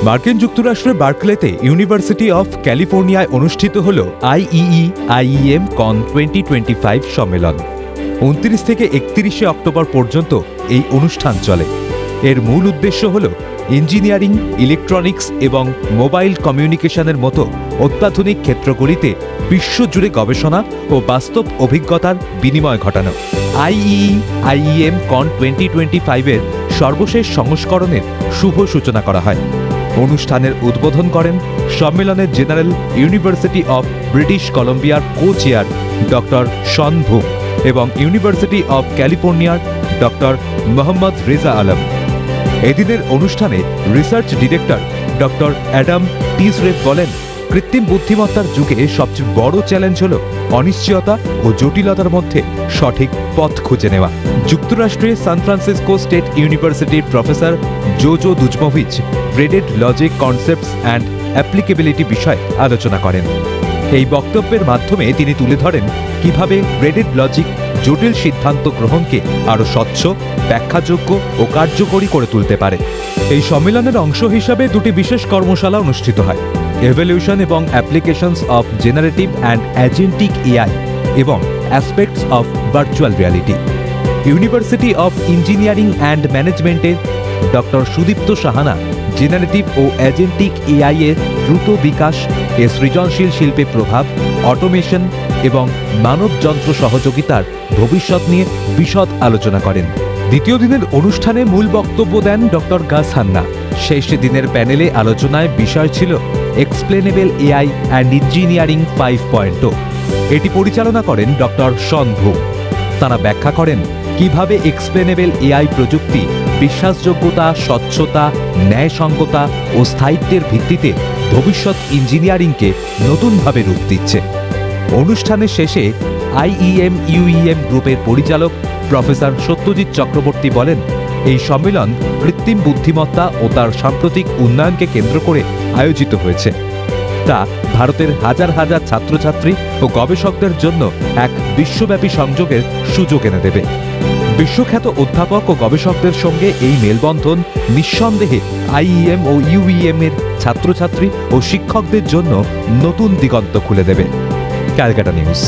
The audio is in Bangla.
মার্কিন যুক্তরাষ্ট্রের বার্কলেতে ইউনিভার্সিটি অফ ক্যালিফোর্নিয়ায় অনুষ্ঠিত হল IEEE কন 2025 সম্মেলন। 29 থেকে 31 অক্টোবর পর্যন্ত এই অনুষ্ঠান চলে। এর মূল উদ্দেশ্য হল ইঞ্জিনিয়ারিং, ইলেকট্রনিক্স এবং মোবাইল কমিউনিকেশনের মতো অত্যাধুনিক ক্ষেত্রগুলিতে বিশ্বজুড়ে গবেষণা ও বাস্তব অভিজ্ঞতার বিনিময় ঘটানো। IEEE কন 2025-এর সর্বশেষ সংস্করণের শুভ সূচনা করা হয়। অনুষ্ঠানের উদ্বোধন করেন সম্মেলনের জেনারেল ইউনিভার্সিটি অফ ব্রিটিশ কলম্বিয়ার কো-চেয়ার ডক্টর শন ভুম এবং ইউনিভার্সিটি অফ ক্যালিফোর্নিয়ার ডক্টর মোহাম্মদ রেজা আলম। এদিনের অনুষ্ঠানে রিসার্চ ডিরেক্টর ডক্টর অ্যাডাম টিসরেফ বলেন, কৃত্রিম বুদ্ধিমত্তার যুগে সবচেয়ে বড় চ্যালেঞ্জ হল অনিশ্চয়তা ও জটিলতার মধ্যে সঠিক পথ খুঁজে নেওয়া। যুক্তরাষ্ট্রের সান ফ্রান্সিসকো স্টেট ইউনিভার্সিটির professor Jozo Dujmovic graded logic concepts and applicability বিষয়ে আলোচনা করেন। এই বক্তব্যের মাধ্যমে তিনি তুলে ধরেন কিভাবে গ্রেডেড লজিক জটিল সিদ্ধান্ত গ্রহণকে আরও স্বচ্ছ, ব্যাখ্যাযোগ্য ও কার্যকরী করে তুলতে পারে। এই সম্মেলনের অংশ হিসাবে দুটি বিশেষ কর্মশালা অনুষ্ঠিত হয়, এভলিউশন এবং applications of generative and agentic AI এবং aspects of virtual reality. University of engineering and ম্যানেজমেন্টের ডক্টর সুদীপ্ত সাহানা জেনারেটিভ ও অ্যাজেন্টিক AI এর দ্রুত বিকাশ, এর সৃজনশীল শিল্পে প্রভাব, অটোমেশন এবং মানব যন্ত্র সহযোগিতার ভবিষ্যৎ নিয়ে বিশদ আলোচনা করেন। দ্বিতীয় দিনের অনুষ্ঠানে মূল বক্তব্য দেন ডক্টর গাস হান্না। শেষ দিনের প্যানেলে আলোচনায় বিষয় ছিল এক্সপ্লেনেবল AI অ্যান্ড ইঞ্জিনিয়ারিং 5.0। এটি পরিচালনা করেন ডক্টর শন ভুম। তাঁরা ব্যাখ্যা করেন কিভাবে এক্সপ্লেনেবল AI প্রযুক্তি বিশ্বাসযোগ্যতা, স্বচ্ছতা, ন্যায়সঙ্গতা ও স্থায়িত্বের ভিত্তিতে ভবিষ্যৎ ইঞ্জিনিয়ারিংকে নতুনভাবে রূপ দিচ্ছে। অনুষ্ঠানের শেষে IEM গ্রুপের পরিচালক প্রফেসর সত্যজিৎ চক্রবর্তী বলেন, এই সম্মেলন কৃত্রিম বুদ্ধিমত্তা ও তার সাম্প্রতিক উন্নয়নকে কেন্দ্র করে আয়োজিত হয়েছে। তা ভারতের হাজার হাজার ছাত্রছাত্রী ও গবেষকদের জন্য এক বিশ্বব্যাপী সংযোগের সুযোগ এনে দেবে। বিশ্বখ্যাত অধ্যাপক ও গবেষকদের সঙ্গে এই মেলবন্ধন নিঃসন্দেহে IEM ও UEM এর ছাত্রছাত্রী ও শিক্ষকদের জন্য নতুন দিগন্ত খুলে দেবে। ক্যালকাটা নিউজ।